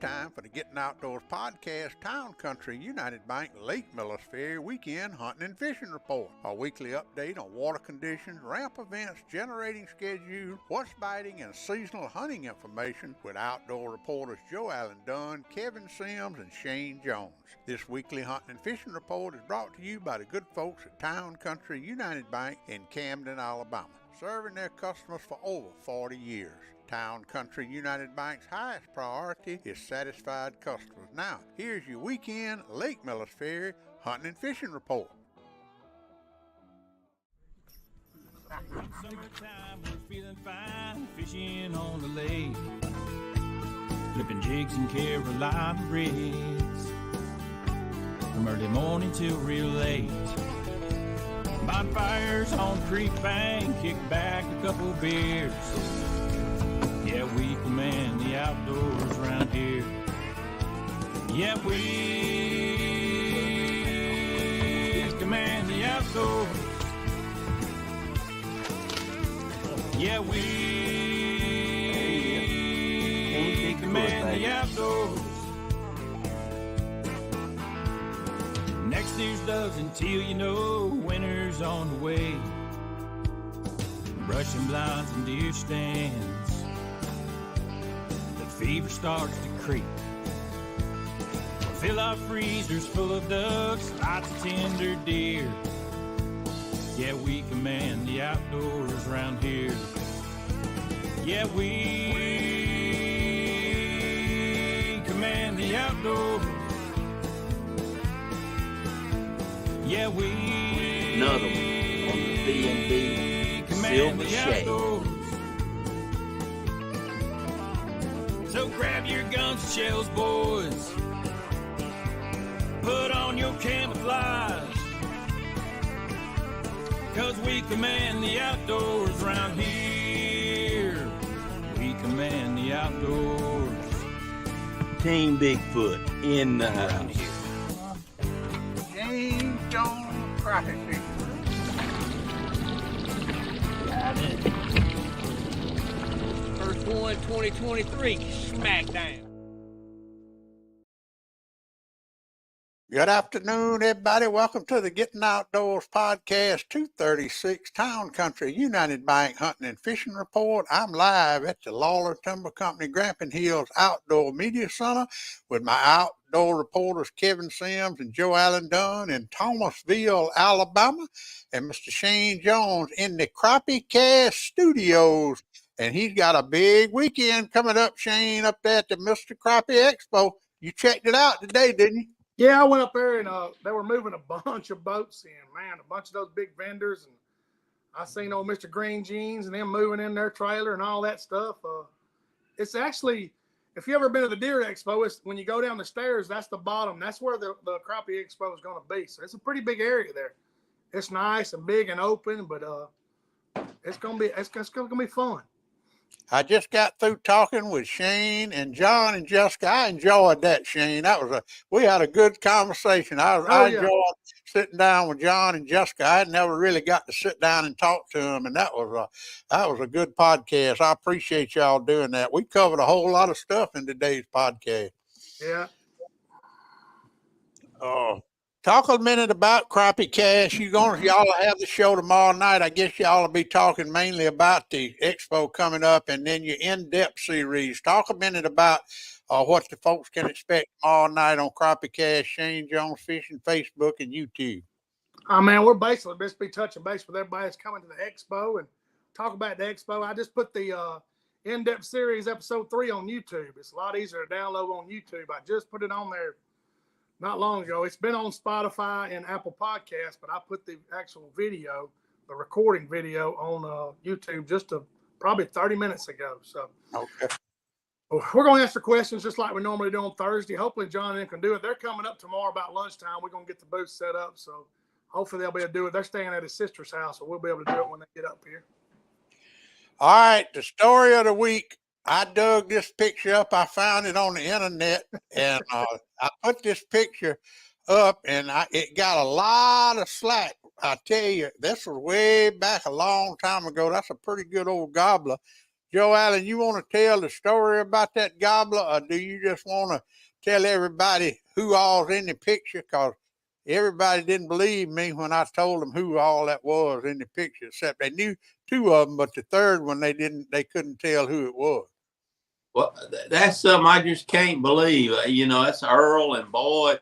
time for the Gettin Outdoors podcast, Town Country United Bank Lake Millis Ferry Weekend Hunting and Fishing Report. A weekly update on water conditions, ramp events, generating schedule, what's biting, and seasonal hunting information with outdoor reporters Joe Allen Dunn, Kevin Sims, and Shane Jones. This weekly hunting and fishing report is brought to you by the good folks at Town Country United Bank in Camden, Alabama, serving their customers for over 40 years. Town Country United Bank's highest priority is satisfied customers. Now, here's your weekend Lake Millis Ferry hunting and fishing report. Summertime, we're feeling fine, fishing on the lake, flipping jigs and Carolina rigs, from early morning till real late. Bonfires on the creek bank, kick back a couple beers. Yeah, we command the outdoors around here. Yeah, we command the outdoors. Yeah, we command the outdoors. Next year's doves until you know winter's on the way. Brushing blinds and deer stands. Fever starts to creep. We'll fill our freezers full of ducks, lots of tender deer. Yeah, we command the outdoors around here. Yeah, we command the outdoors. Yeah, we another one on the B&B Silver Shade. So grab your guns and shells, boys. Put on your camouflage. 'Cause we command the outdoors around here. We command the outdoors. Team Bigfoot in the house. Shane Jones, Crappie Expo. First one, 2023, smackdown. Good afternoon, everybody. Welcome to the Gettin Outdoors podcast, 236 Town Country United Bank Hunting and Fishing Report. I'm live at the Lawler Timber Company Grampian Hills Outdoor Media Center with my outdoor reporters Kevin Sims and Joe Allen Dunn in Thomasville, Alabama, and Mr. Shane Jones in the Crappie Studios. And he's got a big weekend coming up, Shane, up there at the Mr. Crappie Expo. You checked it out today, didn't you? Yeah, I went up there and they were moving a bunch of boats in, man, a bunch of those big vendors. And I seen old Mr. Green Jeans and them moving in their trailer and all that stuff. It's actually, if you ever been to the Deer Expo, it's when you go down the stairs, that's the bottom. That's where the Crappie Expo is going to be. So it's a pretty big area there. It's nice and big and open, but it's going to be fun. I just got through talking with Shane and John and Jessica. I enjoyed that, Shane. We had a good conversation. I enjoyed sitting down with John and Jessica. I had never really got to sit down and talk to them, and that was a good podcast. I appreciate y'all doing that. We covered a whole lot of stuff in today's podcast. Yeah. Talk a minute about Crappie Cash. Y'all have the show tomorrow night. I guess y'all will be talking mainly about the expo coming up and then your in-depth series. Talk a minute about what the folks can expect tomorrow night on Crappie Cash, Shane Jones Fishing, Facebook, and YouTube. Man, we're basically just be touching base with everybody that's coming to the expo and talk about the expo. I just put the in-depth series episode 3 on YouTube. It's a lot easier to download on YouTube. I just put it on there not long ago. It's been on Spotify and Apple Podcasts, but I put the actual video, the recording video, on YouTube just probably 30 minutes ago. So okay, we're going to answer questions just like we normally do on Thursday. Hopefully John and them can do it. They're coming up tomorrow about lunchtime. We're going to get the booth set up, so hopefully they'll be able to do it. They're staying at his sister's house, so we'll be able to do it when they get up here. All right, the story of the week. I dug this picture up. I found it on the internet, and I put this picture up, and it got a lot of slack. I tell you, this was way back a long time ago. That's a pretty good old gobbler. Joe Allen, you want to tell the story about that gobbler, or do you just want to tell everybody who all's in the picture? Because everybody didn't believe me when I told them who all that was in the picture, except they knew two of them, but the third one they couldn't tell who it was. Well, that's something I just can't believe. You know, that's Earl and Boyd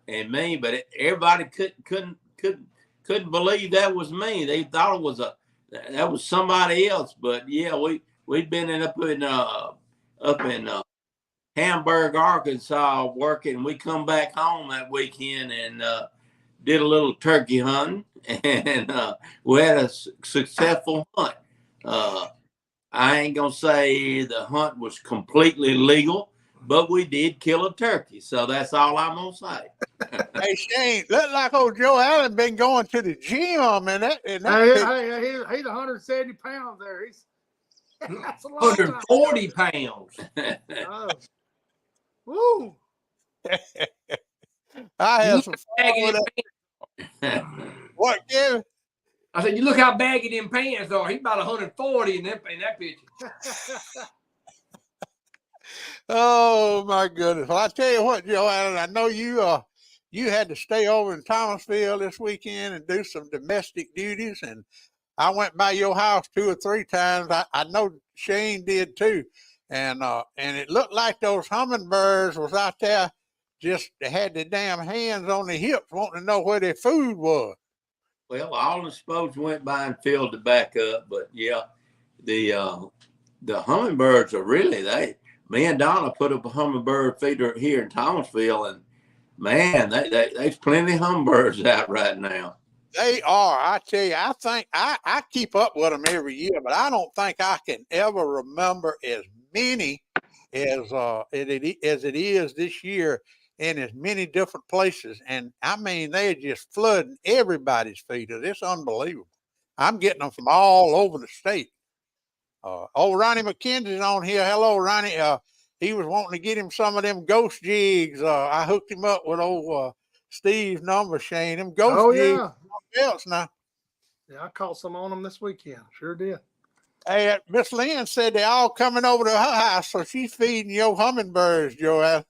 and me, but everybody couldn't believe that was me. They thought it was that was somebody else. But yeah, we've been up in Hamburg, Arkansas, working. We come back home that weekend and did a little turkey hunting, and we had a successful hunt. I ain't gonna say the hunt was completely legal, but we did kill a turkey. So that's all I'm gonna say. Hey Shane, look like old Joe Allen been going to the gym and that. He's 170 pounds there. That's a lot. 140 pounds. Oh. Woo! I have some fun with that. What, Kevin? I said, you look how baggy them pants are. He's about 140 in that picture. Oh my goodness! Well, I tell you what, Joe Allen, I know you had to stay over in Thomasville this weekend and do some domestic duties, and I went by your house 2 or 3 times. I know Shane did too, and it looked like those hummingbirds was out there. Just they had their damn hands on their hips, wanting to know where their food was. Well, all the spokes went by and filled it back up, but yeah, the hummingbirds are really me and Donna put up a hummingbird feeder here in Thomasville, and man, there's plenty of hummingbirds out right now. They are. I tell you, I think I keep up with them every year, but I don't think I can ever remember as many as it is this year in as many different places. And I mean, they're just flooding everybody's feeders. It's unbelievable. I'm getting them from all over the state. Old Ronnie McKenzie's on here. Hello, Ronnie. He was wanting to get him some of them ghost jigs. I hooked him up with old Steve's number, Shane. Them ghost jigs. Yeah. Else now. Yeah, I caught some on them this weekend. Sure did. Hey, Miss Lynn said they're all coming over to her house, so she's feeding your hummingbirds, Joel.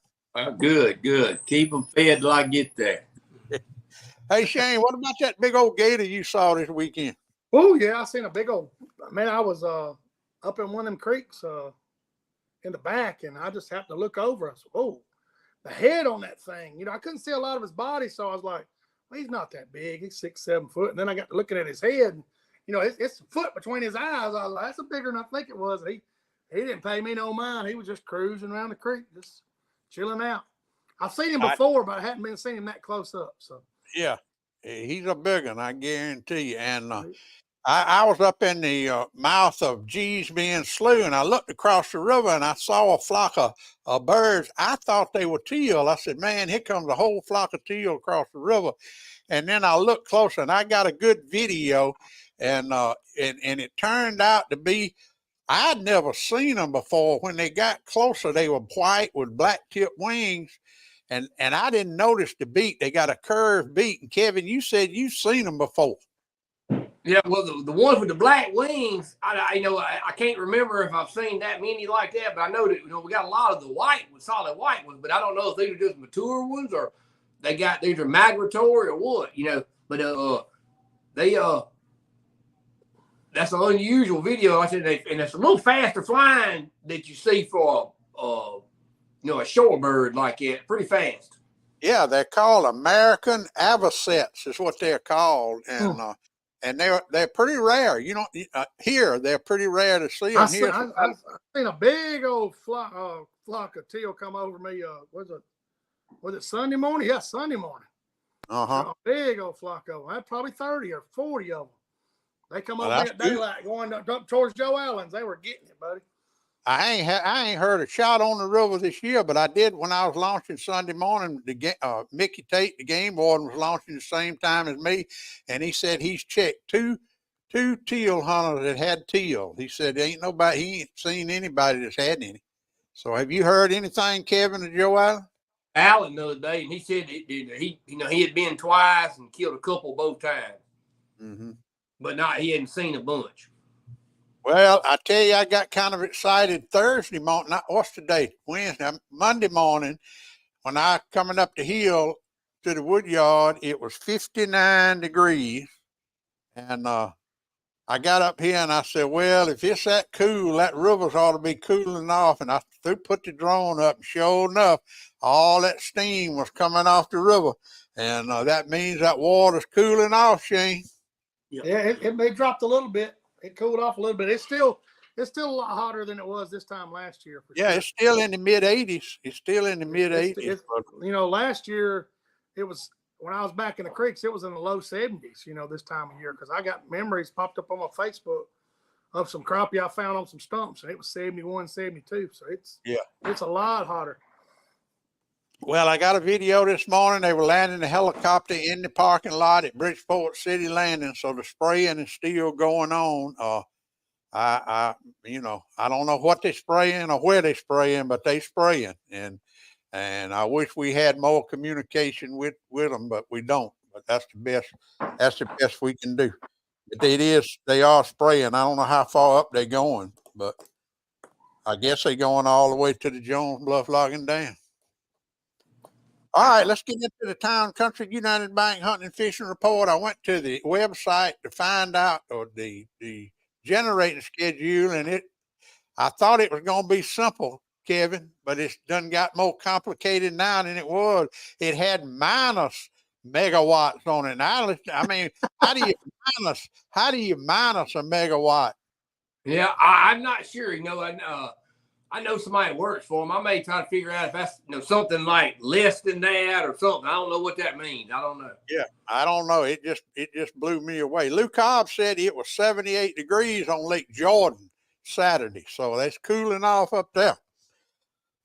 Good. Keep them fed till I get there. Hey, Shane, what about that big old gator you saw this weekend? Oh, yeah, I seen a big old, man, I was up in one of them creeks in the back, and I just happened to look over. I said, oh, the head on that thing. You know, I couldn't see a lot of his body, so I was like, well, he's not that big. He's 6-7 foot. And then I got to looking at his head. You know, it's a foot between his eyes. I was like, that's a bigger than I think it was. He didn't pay me no mind. He was just cruising around the creek, just chilling out. I've seen him before, but I hadn't been seeing him that close up. So yeah, he's a big one, I guarantee you. And I was up in the mouth of G's Bend Slough, and I looked across the river, and I saw a flock of birds. I thought they were teal. I said, man, here comes a whole flock of teal across the river. And then I looked closer, and I got a good video, and it turned out to be, I'd never seen them before. When they got closer, they were white with black tip wings, and I didn't notice the beak. They got a curved beak. And Kevin, you said you've seen them before. Yeah, well, the ones with the black wings, I can't remember if I've seen that many like that, but I know that we got a lot of the solid white ones, but I don't know if these are just mature ones or these are migratory or what, but that's an unusual video. I said, and it's a little faster flying that you see for a shorebird like that, pretty fast. Yeah, they're called American avocets is what they're called, and they're pretty rare. Here they're pretty rare to see them. I've seen a big old flock of teal come over me. Was it Sunday morning? Yeah, Sunday morning. A big old flock of them. I had probably 30 or 40 of them. They come over at daylight going up towards Joe Allen's. They were getting it, buddy. I ain't heard a shot on the river this year, but I did when I was launching Sunday morning. Mickey Tate, the game warden, was launching the same time as me, and he said he's checked two teal hunters that had teal. He said he ain't seen anybody that's had any. So have you heard anything, Kevin, or Joe Allen? Allen the other day, and he said he had been twice and killed a couple both times, but he hadn't seen a bunch. Well, I tell you, I got kind of excited Thursday morning. What's the date? Wednesday, Monday morning, when I coming up the hill to the wood yard, it was 59 degrees. And I got up here and I said, well, if it's that cool, that river's ought to be cooling off. And I put the drone up, and sure enough, all that steam was coming off the river. And that means that water's cooling off, Shane. Yeah, it dropped a little bit. It cooled off a little bit. It's still a lot hotter than it was this time last year. Yeah, sure. It's still in the mid 80s. It's still in the mid 80s. Last year it was, when I was back in the creeks, it was in the low 70s. This time of year, because I got memories popped up on my Facebook of some crappie I found on some stumps, and it was 71, 72. So it's a lot hotter. Well, I got a video this morning. They were landing a helicopter in the parking lot at Bridgeport City Landing, so the spraying is still going on. I don't know what they're spraying or where they're spraying, but they spraying, and I wish we had more communication with them, but we don't. But that's the best. That's the best we can do. But they are spraying. I don't know how far up they're going, but I guess they're going all the way to the Jones Bluff Logging Dam. All right, let's get into the Town Country United Bank Hunting and Fishing Report. I went to the website to find out the generating schedule, and I thought it was going to be simple, Kevin, but it's done got more complicated now than it was. It had minus megawatts on it. Now, I mean, how do you minus a megawatt? Yeah, I'm not sure. I know somebody that works for them. I may try to figure out if that's something like less than that or something. I don't know what that means. I don't know. Yeah, I don't know. It just blew me away. Lou Cobb said it was 78 degrees on Lake Jordan Saturday, so that's cooling off up there.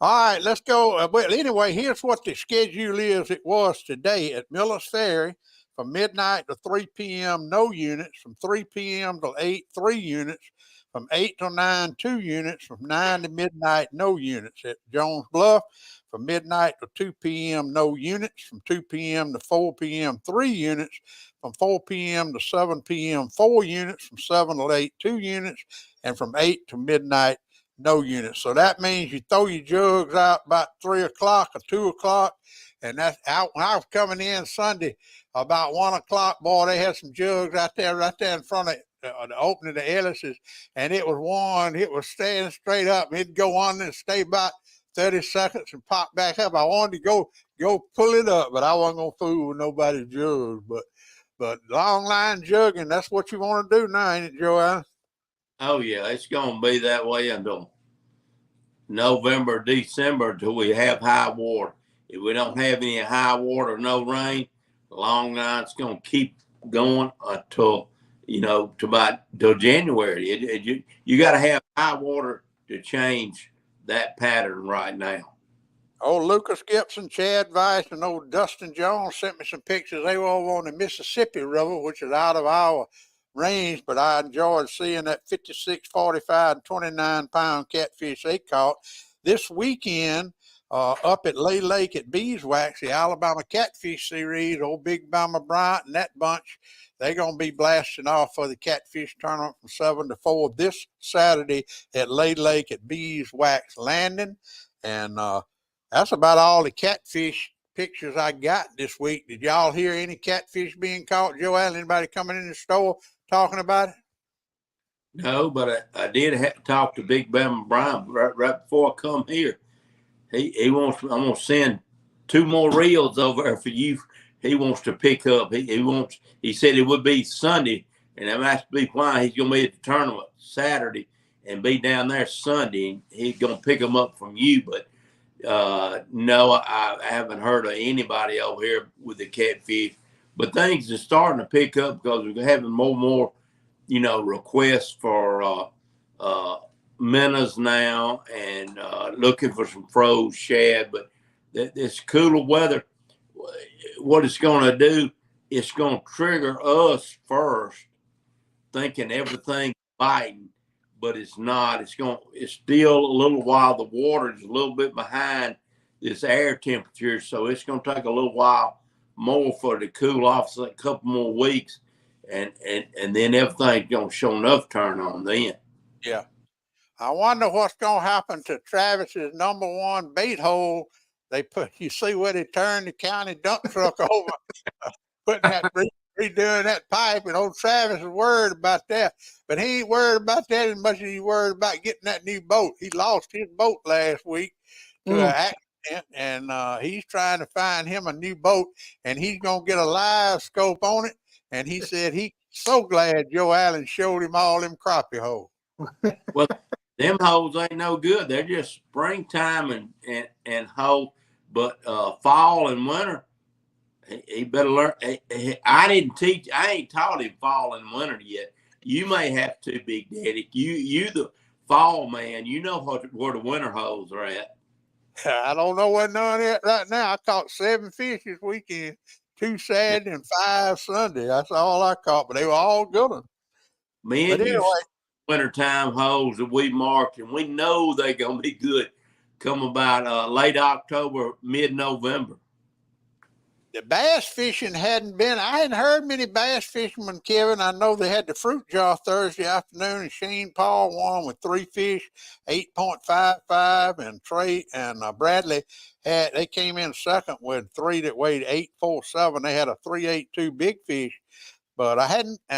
All right, let's go. Well, anyway, here's what the schedule is. It was today at Miller's Ferry from midnight to 3 p.m., no units. From 3 p.m. to 8, 3 units. From 8 to 9, 2 units. From 9 to midnight, no units. At Jones Bluff, from midnight to 2 p.m., no units. From 2 p.m. to 4 p.m., 3 units. From 4 p.m. to 7 p.m., 4 units. From 7 to 8, 2 units. And from 8 to midnight, no units. So that means you throw your jugs out about 3 o'clock or 2 o'clock. And that's out. When I was coming in Sunday about 1 o'clock, boy, they had some jugs right there in front of the opening of the Ellis's, and it was one. It was staying straight up. It'd go on and stay about 30 seconds and pop back up. I wanted to go pull it up, but I wasn't gonna fool with nobody's jugs. But long line jugging, that's what you want to do now, ain't it, Joanne? Oh yeah, it's gonna be that way until November, December, until we have high water. If we don't have any high water, no rain, the long line's gonna keep going until till January. You got to have high water to change that pattern right now. Old Lucas Gibson, Chad Weiss, and old Dustin Jones sent me some pictures. They were over on the Mississippi River, which is out of our range, but I enjoyed seeing that 56, 45, and 29-pound catfish they caught. This weekend, up at Lay Lake at Beeswax, the Alabama Catfish Series, old Big Bama Bryant and that bunch, they're going to be blasting off for the catfish tournament from 7 to 4 this Saturday at Lay Lake at Beeswax Landing. And that's about all the catfish pictures I got this week. Did y'all hear any catfish being caught, Joel? Anybody coming in the store talking about it? No, but I did talk to Big Bama Bryant right before I come here. He wants. I'm gonna send 2 more reels over there for you. He wants to pick up. He said it would be Sunday, and that must be why he's gonna be at the tournament Saturday and be down there Sunday. He's gonna pick them up from you, but no, I haven't heard of anybody over here with the catfish. But things are starting to pick up because we're having more, requests for minnows now and looking for some froze shad. But this cooler weather, what it's going to do, it's going to trigger us first, thinking everything's biting, but it's not. It's still a little while. The water is a little bit behind this air temperature, so it's going to take a little while more for it to cool off, so a couple more weeks, and then everything's going to show enough turn on then. Yeah. I wonder what's going to happen to Travis's #1 bait hole. You see where they turned the county dump truck over, putting redoing that pipe, and old Travis is worried about that. But he ain't worried about that as much as he's worried about getting that new boat. He lost his boat last week to an accident, and he's trying to find him a new boat, and he's going to get a live scope on it. And he said he's so glad Joe Allen showed him all them crappie holes. Well, them holes ain't no good. They're just springtime and hole, but fall and winter, he better learn. I ain't taught him fall and winter yet. You may have to, Big Daddy. You the fall man. You know where the winter holes are at. I don't know what none of right now. I caught 7 fish this weekend, 2 Saturday and 5 Sunday. That's all I caught, but they were all good ones. Me and you wintertime holes that we marked, and we know they're going to be good come about late October, mid-November. The bass fishing I hadn't heard many bass fishermen, Kevin. I know they had the fruit jar Thursday afternoon, and Shane Paul won with 3 fish, 8.55, and Trey and Bradley they came in second with 3 that weighed 8.47. They had a 3.82 big fish, but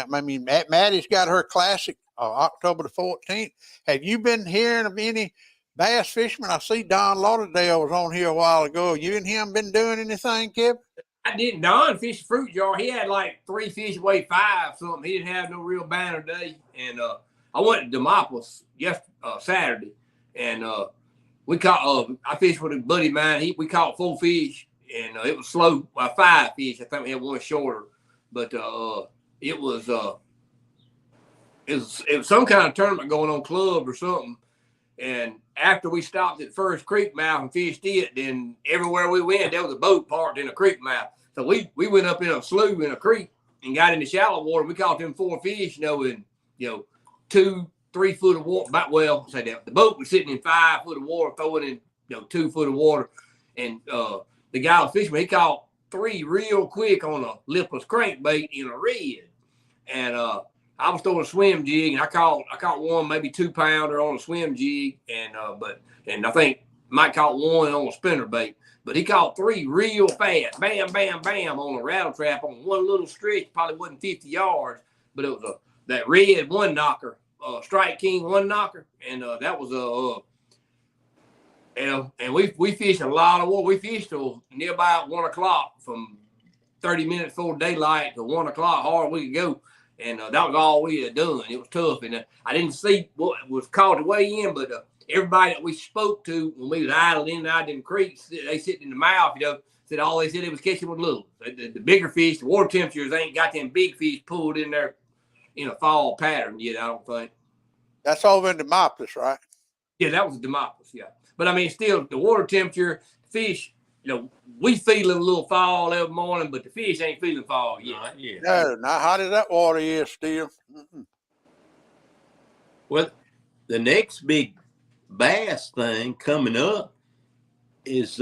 Maddie's got her classic October the 14th. Have you been hearing of any bass fishermen? I see Don Lauderdale was on here a while ago. You and him been doing anything, Kevin? I didn't. Don fished fruit jar. He had like 3 fish weighed 5 something. He didn't have no real banner day. And I went to Demopolis Saturday, and we caught. I fished with a buddy of mine. We caught 4 fish, and it was slow. 5 fish. I think we had 1 shorter, but it was some kind of tournament going on, club or something. And after we stopped at First Creek mouth and fished it, then everywhere we went, there was a boat parked in a creek mouth. So we went up in a slough in a creek and got in the shallow water. We caught them 4 fish, in 2-3 foot of water. The boat was sitting in 5 foot of water, throwing in 2 foot of water. And the guy was fishing. He caught 3 real quick on a lipless crankbait in a red. And I was throwing a swim jig, and I caught one maybe 2-pounder on a swim jig, and I think Mike caught 1 on a spinner bait, but he caught 3 real fast, bam, bam, bam, on a rattle trap on one little stretch. Probably wasn't 50 yards, but it was that red 1-knocker, Strike King 1-knocker, and that was and we fished a lot of water. We fished till near about 1 o'clock, from 30 minutes before daylight to 1 o'clock, hard we could go. And that was all we had done. It was tough. And I didn't see what was called to weigh in, but everybody that we spoke to when we was idled in and out in the creeks, they sitting in the mouth, said all they said it was catching with little. The bigger fish, the water temperatures ain't got them big fish pulled in there in a fall pattern yet, I don't think. That's over in Demopolis, right? Yeah, that was Demopolis, yeah. But I mean, still, the water temperature, fish, we feeling a little fall every morning, but the fish ain't feeling fall yet. Yeah. No, not hot as that water is still. Mm-mm. Well, the next big bass thing coming up is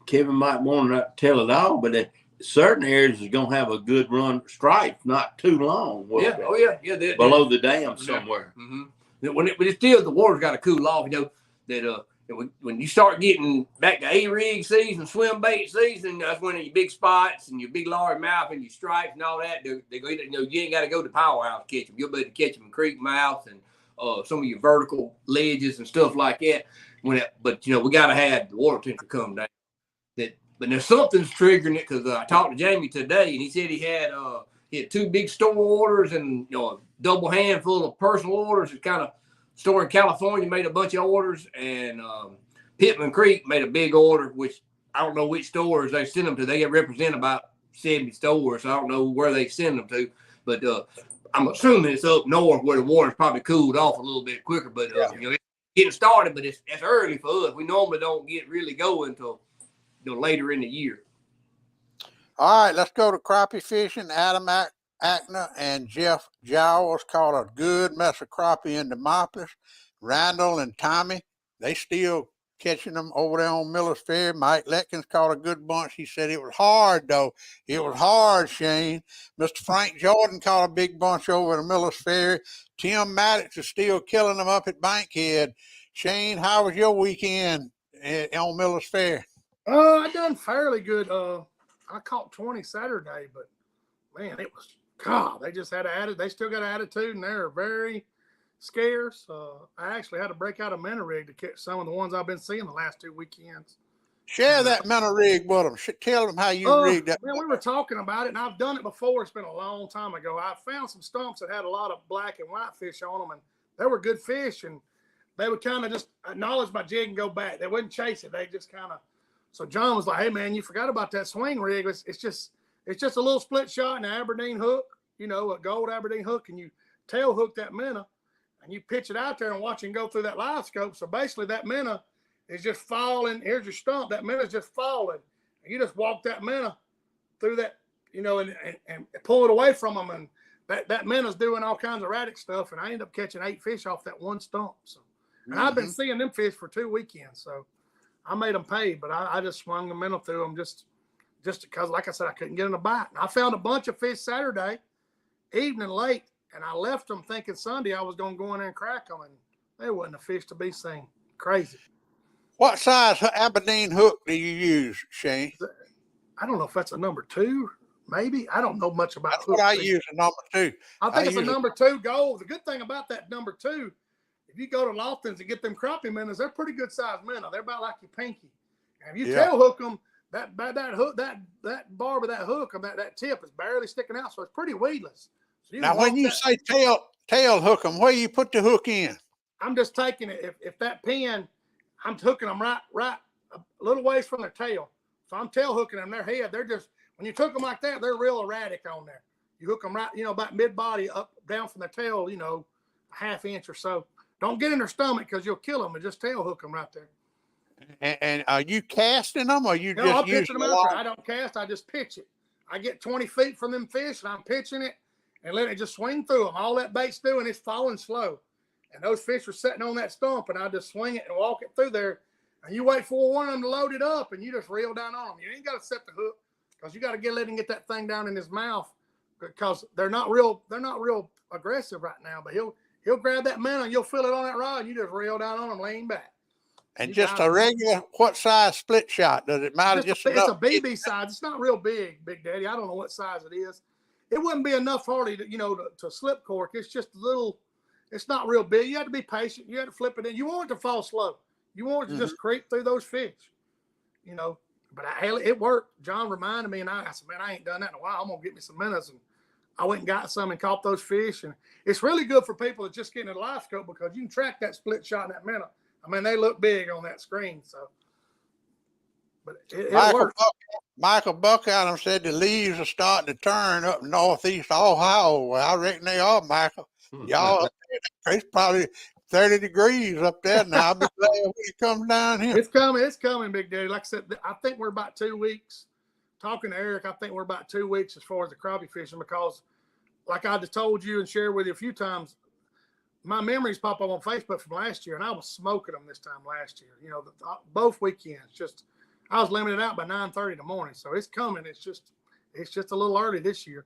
Kevin might want to tell it all, but certain areas is going to have a good run stripes, not too long. Yeah, oh yeah, below the dam somewhere. Mm-hmm. But it's still, the water's got to cool off. That when you start getting back to A-rig season, swim bait season, that's when your big spots and your big largemouth and your stripes and all that, you ain't got to go to powerhouse to catch them. You'll be able to catch them in creek mouths and some of your vertical ledges and stuff like that. But we got to have the water temperature come down. But there's something's triggering it, because I talked to Jamie today, and he said he had 2 big store orders and a double handful of personal orders. It's kind of store in California made a bunch of orders, and Pittman Creek made a big order, which I don't know which stores they send them to. They represent about 70 stores. So I don't know where they send them to, but I'm assuming it's up north where the water's probably cooled off a little bit quicker. But it's getting started, but it's early for us. We normally don't get really going until later in the year. All right, let's go to crappie fishing. Adam Ackner and Jeff Giles caught a good mess of crappie in Demopolis. Randall and Tommy, they still catching them over there on Miller's Ferry. Mike Letkins caught a good bunch. He said it was hard, though. It was hard, Shane. Mr. Frank Jordan caught a big bunch over at Miller's Ferry. Tim Maddox is still killing them up at Bankhead. Shane, how was your weekend on Miller's Ferry? I done fairly good. I caught 20 Saturday, but man, it was God. They just had an attitude. They still got an attitude, and they're very scarce. I actually had to break out a minnow rig to catch some of the ones I've been seeing the last 2 weekends. Share that minnow rig with them. Tell them how you rigged that. Man, we were talking about it, and I've done it before. It's been a long time ago. I found some stumps that had a lot of black and white fish on them, and they were good fish, and they would kind of just acknowledge my jig and go back. They wouldn't chase it. They just kind of. So John was like, "Hey man, you forgot about that swing rig. It's just a little split shot and an Aberdeen hook, a gold Aberdeen hook, and you tail hook that minnow, and you pitch it out there and watch it go through that live scope. So basically, that minnow is just falling. Here's your stump. That minnow's just falling, and you just walk that minnow through that, and pull it away from them, and that minnow's doing all kinds of erratic stuff. And I end up catching 8 fish off that one stump. So, and I've been seeing them fish for 2 weekends, so I made them pay, but I just swung the minnow through them just because, like I said, I couldn't get in a bite. And I found a bunch of fish Saturday evening late, and I left them thinking Sunday I was going to go in there and crack them, and they wasn't a fish to be seen. Crazy. What size Aberdeen hook do you use, Shane? I don't know if that's a number 2, maybe. I don't know much about that's what I use, a number 2. I think it's a number 2 gold. The good thing about that number 2, if you go to Lofton's and get them crappie minnows, they're pretty good sized minnow. They're about like your pinky. And if you tail hook them, that hook, that barb of that hook, that tip is barely sticking out, so it's pretty weedless. So now, when you say tail hook them, where you put the hook in? I'm just taking it. If that pin, I'm hooking them right a little ways from their tail. So I'm tail hooking them their head. They're just, when you hook them like that, they're real erratic on there. You hook them right, about mid body up down from their tail, a half inch or so. Don't get in their stomach because you'll kill them, and just tail hook them right there. And are you casting them, or you just I'm pitching them out there. I don't cast. I just pitch it. I get 20 feet from them fish, and I'm pitching it and letting it just swing through them. All that bait's doing is falling slow. And those fish are sitting on that stump, and I just swing it and walk it through there. And you wait for one of them to load it up, and you just reel down on them. You ain't got to set the hook because you got to let him get that thing down in his mouth because they're not real aggressive right now. But he'll grab that minnow, and you'll feel it on that rod, and you just reel down on him, lean back. And just a regular, what size split shot? Does it matter? It's a BB size. It's not real big, Big Daddy. I don't know what size it is. It wouldn't be enough hardly to slip cork. It's just a little. It's not real big. You have to be patient. You have to flip it in. You want it to fall slow. You want it to just creep through those fish. But it worked. John reminded me, and I said, man, I ain't done that in a while. I'm gonna get me some minnows, and I went and got some and caught those fish. And it's really good for people that just getting a live scope because you can track that split shot in that minnow. I mean, they look big on that screen. So, but it works. Michael Buckadam said the leaves are starting to turn up northeast Ohio. Well, I reckon they are, Michael. Y'all, it's probably 30 degrees up there now. I'll be glad when it comes down here. It's coming, Big Daddy. Like I said, I think we're about 2 weeks. Talking to Eric, I think we're about 2 weeks as far as the crappie fishing because, like I just told you and shared with you a few times, my memories pop up on Facebook from last year, and I was smoking them this time last year. Both weekends. Just I was limited out by 9:30 in the morning, so it's coming. It's just a little early this year.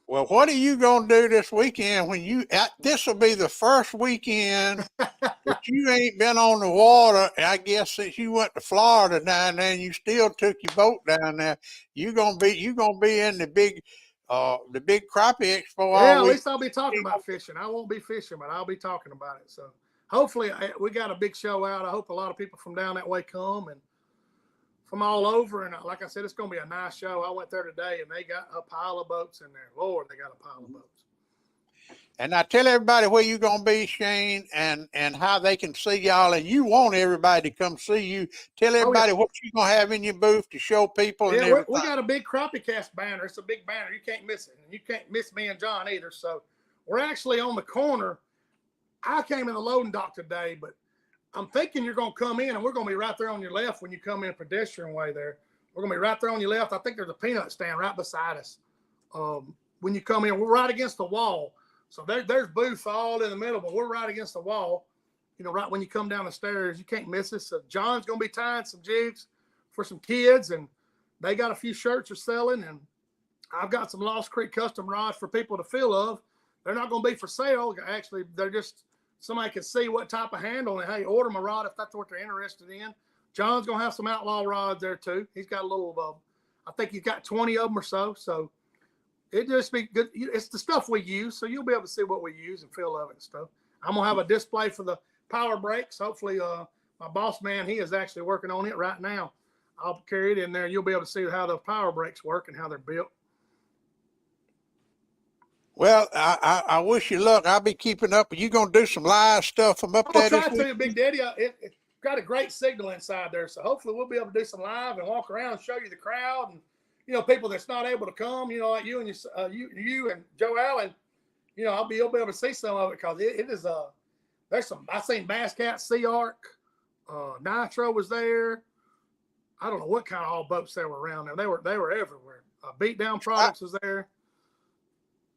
Well, what are you going to do this weekend when this will be the first weekend that you ain't been on the water, I guess, since you went to Florida down there and you still took your boat down there. You're going to be in the big Crappie Expo. Yeah, at least I'll be talking about fishing. I won't be fishing, but I'll be talking about it. So hopefully we got a big show out. I hope a lot of people from down that way come and from all over. And like I said, it's going to be a nice show. I went there today, and they got a pile of boats in there. Lord, they got a pile of boats. And now tell everybody where you're going to be, Shane, and how they can see y'all. And you want everybody to come see you. Tell everybody what you're going to have in your booth to show people. Yeah, and we got a big Crappie Cast banner. It's a big banner. You can't miss it. And you can't miss me and John either. So we're actually on the corner. I came in the loading dock today, but I'm thinking you're going to come in, and we're going to be right there on your left when you come in pedestrian way there. We're going to be right there on your left. I think there's a peanut stand right beside us. When you come in, we're right against the wall. So there's booths all in the middle, but we're right against the wall. right when you come down the stairs. You can't miss it. So John's going to be tying some jigs for some kids, and they got a few shirts are selling, and I've got some Lost Creek custom rods for people to feel of. They're not going to be for sale. Actually, they're just somebody can see what type of handle and, hey, order them a rod if that's what they're interested in. John's going to have some outlaw rods there too. He's got a little, I think he's got 20 of them or so. So it just be good. It's the stuff we use. So you'll be able to see what we use and feel of it and stuff. I'm going to have a display for the power brakes. Hopefully, my boss man, he is actually working on it right now. I'll carry it in there. You'll be able to see how those power brakes work and how they're built. Well, I wish you luck. I'll be keeping up. Are you going to do some live stuff from up there? I'll try to, Big Daddy. It's got a great signal inside there, so hopefully we'll be able to do some live and walk around and show you the crowd and people that's not able to come. Like you and you and Joe Allen. You'll be able to see some of it because it is there's some. I seen Bass Cat, Sea Arc, Nitro was there. I don't know what kind of all boats there were around there. They were everywhere. Beatdown Products was there.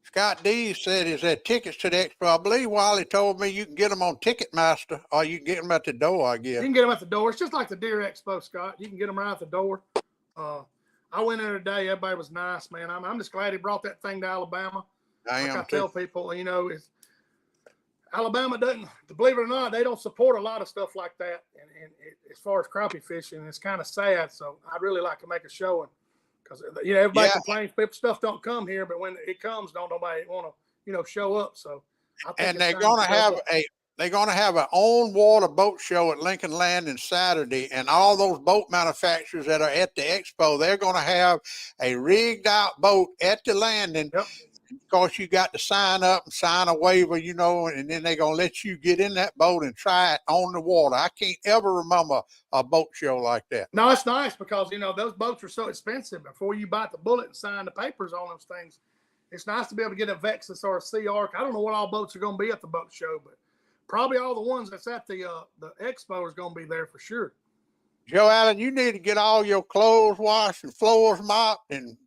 Scott D said he's had tickets to the expo. I believe Wiley told me you can get them on Ticketmaster or you can get them at the door, I guess. You can get them at the door. It's just like the Deer Expo, Scott. You can get them right at the door. I went in today. Everybody was nice, man. I'm just glad he brought that thing to Alabama. I tell people, it's Alabama doesn't, believe it or not, they don't support a lot of stuff like that. And as far as crappie fishing, it's kind of sad. So I'd really like to make a showing. Because everybody complains, stuff don't come here, but when it comes, don't nobody want to, show up. So, they're going to have an on water boat show at Lincoln Landing Saturday, and all those boat manufacturers that are at the expo, they're going to have a rigged out boat at the landing. Yep. Of course, you got to sign up and sign a waiver, and then they're going to let you get in that boat and try it on the water. I can't ever remember a boat show like that. No, it's nice because, those boats are so expensive. Before you bite the bullet and sign the papers on those things, it's nice to be able to get a Vexus or a Sea Arc. I don't know what all boats are going to be at the boat show, but probably all the ones that's at the expo is going to be there for sure. Joe Allen, you need to get all your clothes washed and floors mopped and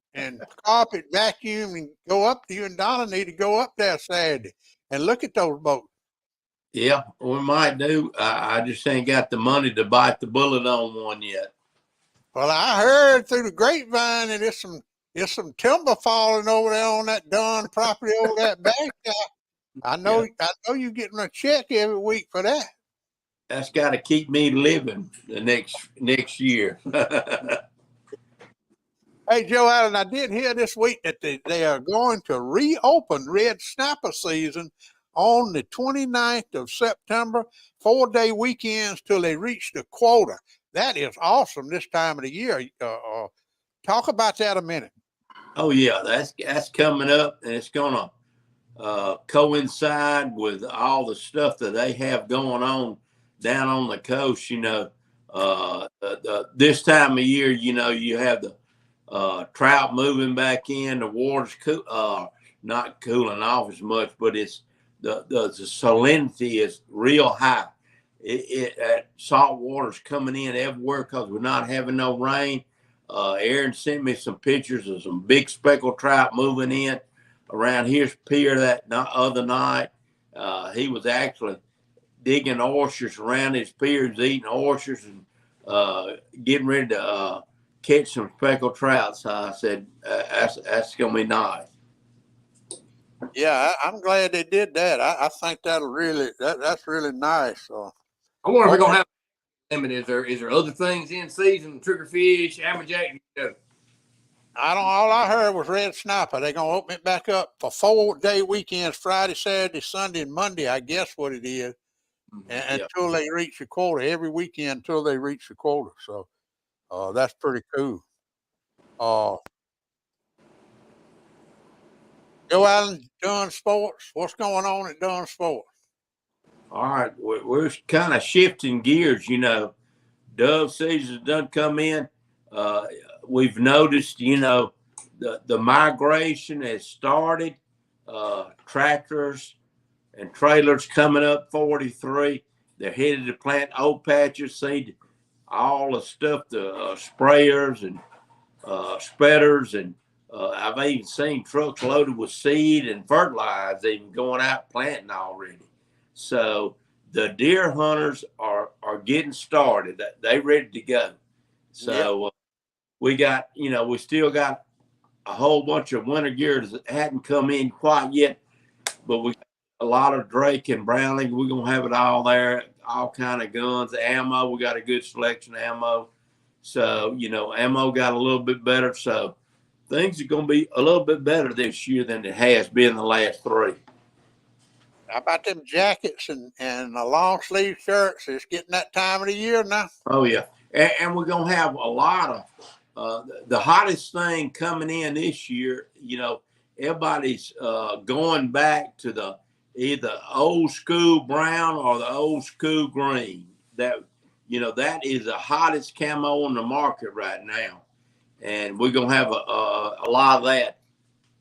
carpet vacuum and go up to you, and Donna need to go up there Saturday and look at those boats. Yeah, we might do. I just ain't got the money to bite the bullet on one yet. Well, I heard through the grapevine that there's some timber falling over there on that Dunn property over that back. I know you're getting a check every week for that. That's got to keep me living the next year. Hey, Joe Allen, I did hear this week that they are going to reopen red snapper season on the 29th of September, 4-day weekends till they reach the quota. That is awesome this time of the year. Talk about that a minute. Oh, yeah, that's coming up, and it's going to coincide with all the stuff that they have going on down on the coast. This time of year, you have the trout moving back in, the water's not cooling off as much, but it's the salinity is real high. Salt water's coming in everywhere because we're not having no rain. Aaron sent me some pictures of some big speckled trout moving in around his pier that other night. He was actually digging oysters around his piers, eating oysters and getting ready to catch some speckled trout. So I said, that's going to be nice. Yeah, I'm glad they did that. I think that's really nice. I wonder if we're going to have limit. Is there other things in season? Triggerfish, amberjack? All I heard was red snapper. They're going to open it back up for 4-day weekends, Friday, Saturday, Sunday, and Monday, I guess what it is, until they reach the quota, every weekend until they reach the quota. So that's pretty cool. Joe Allen, Dunn Sports. What's going on at Dunn Sports? All right, we're kind of shifting gears. Dove season done come in. We've noticed, the migration has started. Tractors and trailers coming up 43. They're headed to plant old patches, seed all the stuff, the sprayers and spreaders, and I've even seen trucks loaded with seed and fertilizer even going out planting already. So the deer hunters are getting started. They ready to go. So we got, we still got a whole bunch of winter gear that hadn't come in quite yet, but we got a lot of Drake and Browning. We're gonna have it all there, all kind of guns, ammo. We got a good selection of ammo. So, ammo got a little bit better. So things are gonna be a little bit better this year than it has been the last 3. How about them jackets and the long sleeve shirts? It's getting that time of the year now. Oh yeah, and we're gonna have a lot of the hottest thing coming in this year. Everybody's going back to the either old school brown or the old school green. That is the hottest camo on the market right now, and we're gonna have a lot of that.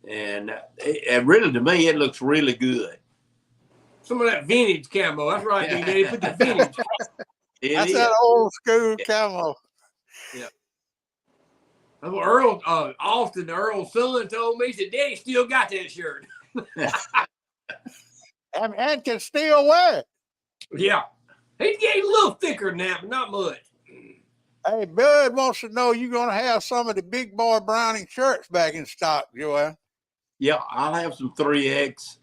And it really, to me, it looks really good. Some of that vintage camo. That's right, D. Put the vintage. That's that old school camo. Yeah. Earl Austin, Earl's son, told me, he said, Daddy still got that shirt. and can still wear it. Yeah. He's getting a little thicker than that, but not much. Hey, Bud wants to know you're going to have some of the big boy Browning shirts back in stock, Joel. Yeah, I'll have some 3X,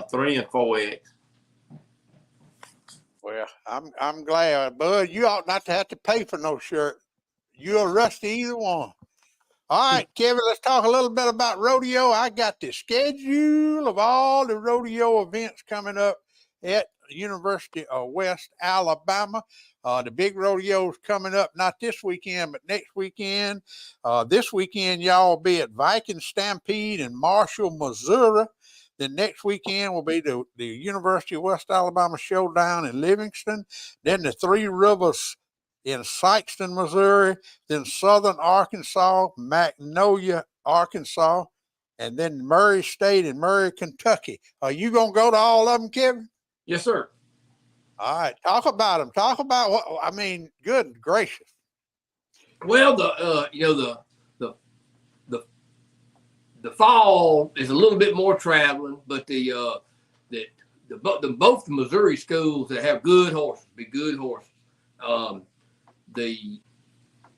3 and 4X. Well, I'm glad, Bud. You ought not to have to pay for no shirt. You're rusty either one. All right, Kevin, let's talk a little bit about rodeo. I got the schedule of all the rodeo events coming up at University of West Alabama. The big rodeo's coming up not this weekend, but next weekend. This weekend, y'all will be at Viking Stampede in Marshall, Missouri. Then next weekend will be the University of West Alabama Showdown in Livingston. Then the Three Rivers in Sykeston, Missouri. Then Southern Arkansas, Magnolia, Arkansas. And then Murray State in Murray, Kentucky. Are you going to go to all of them, Kevin? Yes, sir. All right. Talk about them. Talk about what, I mean, good gracious. Well, the fall is a little bit more traveling, but both the Missouri schools that have good horses, be good horses.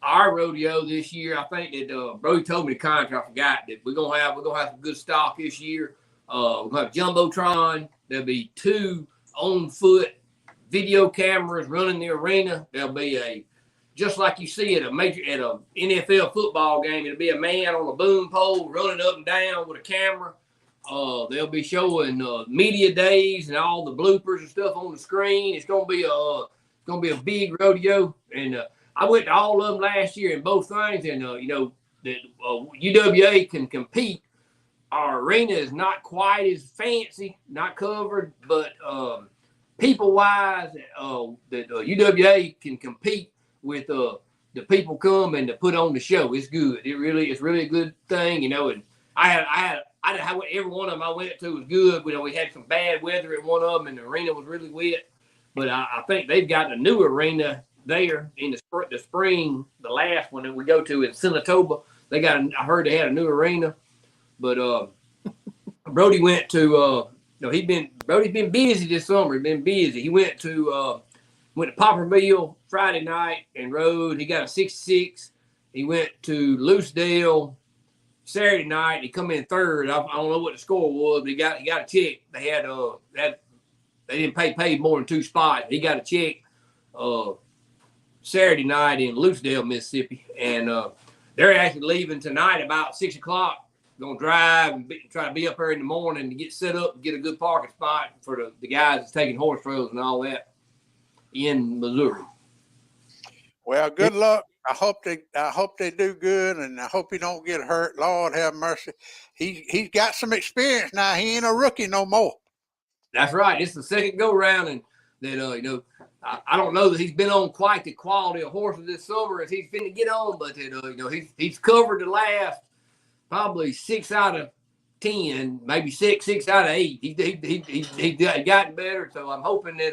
Our rodeo this year, I think that Brody told me the contract. I forgot that we're gonna have some good stock this year. We're gonna have Jumbotron. There'll be 2 on foot video cameras running the arena. There'll be just like you see at a NFL football game, it'll be a man on a boom pole running up and down with a camera. They'll be showing media days and all the bloopers and stuff on the screen. It's gonna be a big rodeo, and I went to all of them last year in both things, and that UWA can compete. Our arena is not quite as fancy, not covered, but people wise, that UWA can compete with the people come and to put on the show. It's good. It's really a good thing, and every one of them I went to was good. We had some bad weather at one of them, and the arena was really wet. But I think they've got a new arena there in the spring. The last one that we go to in Senatoba, I heard they had a new arena. But Brody went to Brody's been busy this summer. He's been busy. He went to Popperville Friday night and rode. He got a 66. He went to Loosedale Saturday night. He come in third. I don't know what the score was, but he got a check. They had they didn't pay more than 2 spots. He got a check Saturday night in Loosedale, Mississippi, and they're actually leaving tonight about 6 o'clock. Gonna drive and try to be up there in the morning to get set up and get a good parking spot for the guys that's taking horse trails and all that in Missouri. Well, good luck. I hope they do good, and I hope he don't get hurt. Lord have mercy. He's got some experience now. He ain't a rookie no more. That's right. It's the second go round, and that I don't know that he's been on quite the quality of horses this summer as he's finna get on, but he's covered the last probably 6 out of 10, maybe 6 out of 8. He's gotten better, so I'm hoping that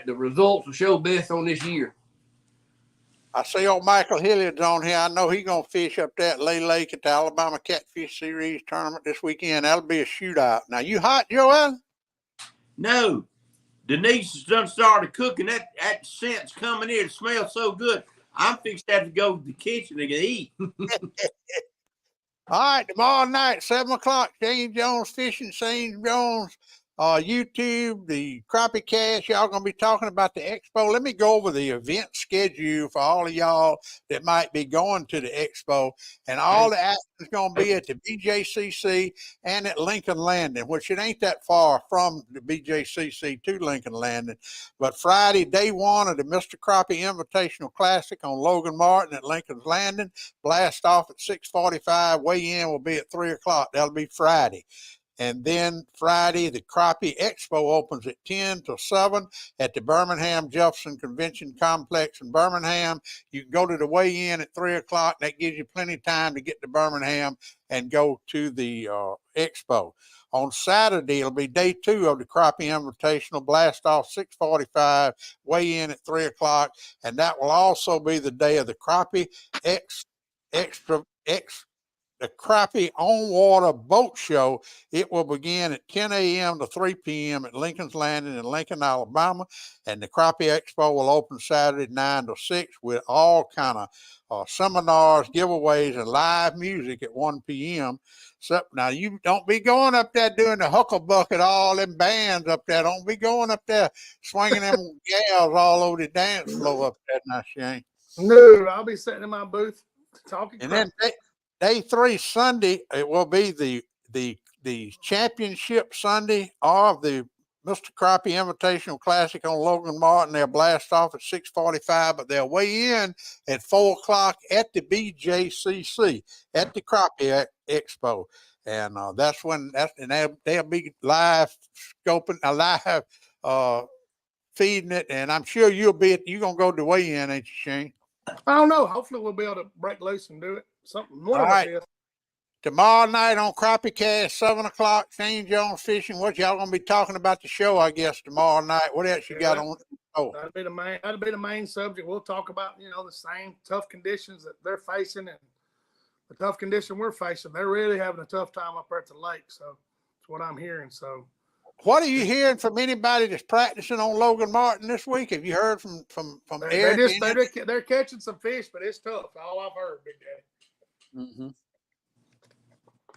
the results will show best on this year. I see old Michael Hilliard's on here. I know he's going to fish up that Lay Lake at the Alabama Catfish Series tournament this weekend. That'll be a shootout. Now, you hot, Joel? No, Denise has done started cooking. That scent's coming in. It smells so good. I'm fixed to have to go to the kitchen and eat. All right, tomorrow night, 7 o'clock, Shane Jones Fishing, Shane Jones, YouTube, the Crappie Cast. Y'all going to be talking about the expo. Let me go over the event schedule for all of y'all that might be going to the expo. And all the action is going to be at the BJCC and at Lincoln Landing, which it ain't that far from the BJCC to Lincoln Landing. But Friday, day one of the Mr. Crappie Invitational Classic on Logan Martin at Lincoln's Landing. Blast off at 6:45. Weigh-in will be at 3 o'clock. That'll be Friday. And then Friday, the Crappie Expo opens at 10 till 7 at the Birmingham Jefferson Convention Complex in Birmingham. You can go to the weigh-in at 3 o'clock. That gives you plenty of time to get to Birmingham and go to the expo. On Saturday, it'll be day 2 of the Crappie Invitational. Blast off 6:45, weigh-in at 3 o'clock. And that will also be the day of the Crappie the Crappie On Water Boat Show. It will begin at 10 a.m. to 3 p.m. at Lincoln's Landing in Lincoln, Alabama. And the Crappie Expo will open Saturday 9 to 6 with all kind of seminars, giveaways, and live music at 1 p.m. So now you don't be going up there doing the hucklebucket, all them bands up there. Don't be going up there swinging them gals all over the dance floor up there now, Shane. No, I'll be sitting in my booth talking. And then Day 3 Sunday, it will be the championship Sunday of the Mr. Crappie Invitational Classic on Logan Martin. They'll blast off at 6:45, but they'll weigh in at 4 o'clock at the BJCC at the Crappie Expo, and that's when they'll be live scoping, live feeding it, and I'm sure you're gonna go to weigh-in, ain't you, Shane? I don't know. Hopefully, we'll be able to break loose and do it. Something. One All of right. us is. Tomorrow night on Crappie Cast, 7 o'clock, Shane Jones Fishing. What y'all gonna be talking about the show, I guess, tomorrow night? What else you got on? Oh, That'll be the main subject. We'll talk about, the same tough conditions that they're facing and the tough condition we're facing. They're really having a tough time up there at the lake. So that's what I'm hearing. So what are you hearing from anybody that's practicing on Logan Martin this week? Have you heard from Eric? They're catching some fish, but it's tough. All I've heard, Big Daddy. Mm-hmm.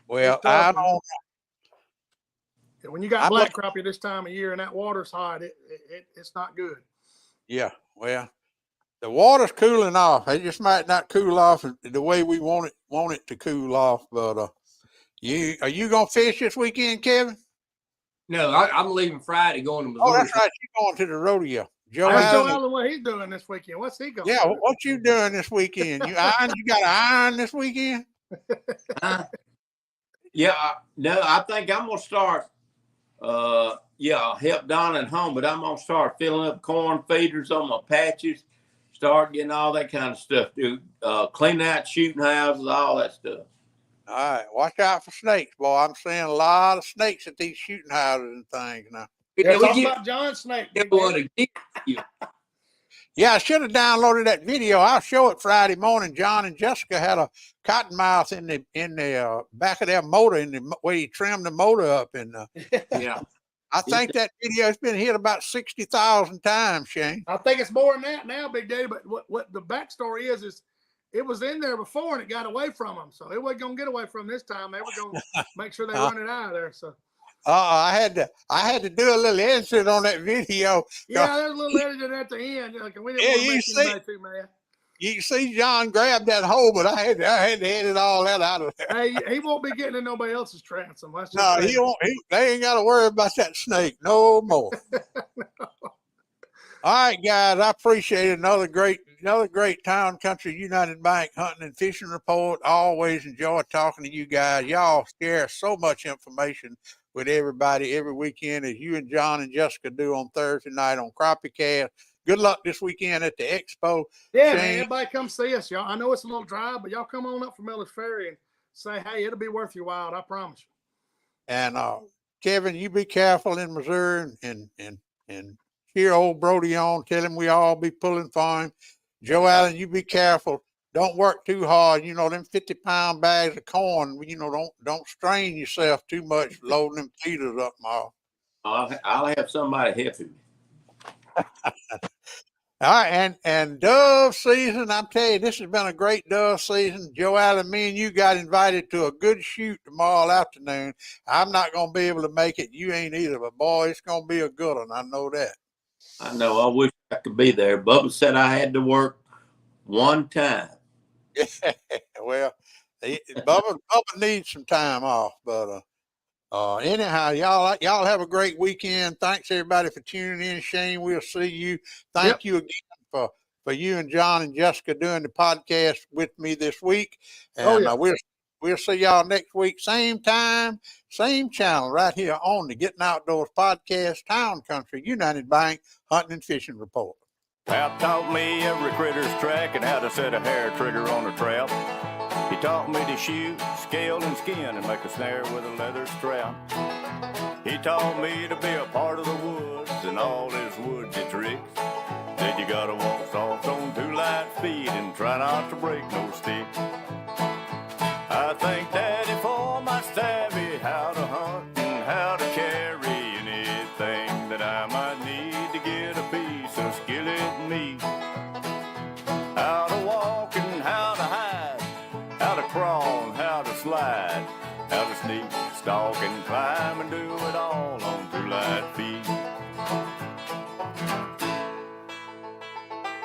Well, I don't. When you got black crappie this time of year and that water's hot, it's not good. Yeah, well, the water's cooling off. It just might not cool off the way we want it to cool off. But are you gonna fish this weekend, Kevin? No, I'm leaving Friday going to Missouri. Oh, that's right. You're going to the rodeo. Joe Allen, what he's doing this weekend? What's he going? Yeah, what you doing this weekend? You got an iron this weekend? Yeah, no, I think I'm gonna start. I'll help Donna at home, but I'm gonna start filling up corn feeders on my patches, start getting all that kind of stuff, dude. Clean out shooting houses, all that stuff. All right, watch out for snakes, boy. I'm seeing a lot of snakes at these shooting houses and things now. Yeah, we talk about John Snake. Yeah, I should have downloaded that video. I'll show it Friday morning. John and Jessica had a cottonmouth in the back of their motor, in the way he trimmed the motor up. And yeah, I think that video has been hit about 60,000 times, Shane. I think it's more than that now, Big Daddy. But what the backstory is it was in there before and it got away from them. So it wasn't gonna get away from this time. They were gonna make sure they run it out of there. So. I had to do a little insert on that video. Yeah, there's a little editing at the end. We didn't want to make anybody too mad. You can see John grabbed that hole, but I had to edit all that out of there. Hey, he won't be getting in nobody else's transom. No, he won't. They ain't got to worry about that snake no more. No. All right, guys, I appreciate it. Another great Town Country United Bank hunting and fishing report. I always enjoy talking to you guys. Y'all share so much information with everybody every weekend, as you and John and Jessica do on Thursday night on Crappie Cast. Good luck this weekend at the expo. Yeah, man, everybody come see us, y'all. I know it's a little dry, but y'all come on up from Miller's Ferry and say, hey, it'll be worth your while. I promise you. And Kevin, you be careful in Missouri and cheer old Brody on. Tell him we all be pulling for him. Joe Allen, you be careful. Don't work too hard. Them 50-pound bags of corn, don't strain yourself too much loading them feeders up, Ma. I'll have somebody helping me. All right, and dove season, I'm telling you, this has been a great dove season. Joe Allen, me and you got invited to a good shoot tomorrow afternoon. I'm not going to be able to make it. You ain't either, but boy, it's going to be a good one. I know that. I know. I wish I could be there. Bubba said I had to work one time. Well, Bubba needs some time off, but anyhow, y'all have a great weekend. Thanks everybody for tuning in. Shane, we'll see you. Thank you again for you and John and Jessica doing the podcast with me this week. And we'll see y'all next week, same time, same channel, right here on the Getting Outdoors podcast, Town Country United Bank Hunting and Fishing Report. Pap taught me every critter's track and how to set a hair trigger on a trap. He taught me to shoot, scale, and skin and make a snare with a leather strap. He taught me to be a part of the woods and all his woodsy tricks. Said you gotta walk soft on 2 light feet and try not to break no stick. I thank Daddy for my savvy, how to hunt and how to carry anything that I might need to get a piece of skillet meat. How to walk and how to hide, how to crawl and how to slide, how to sneak, stalk and climb and do it all on 2 light feet.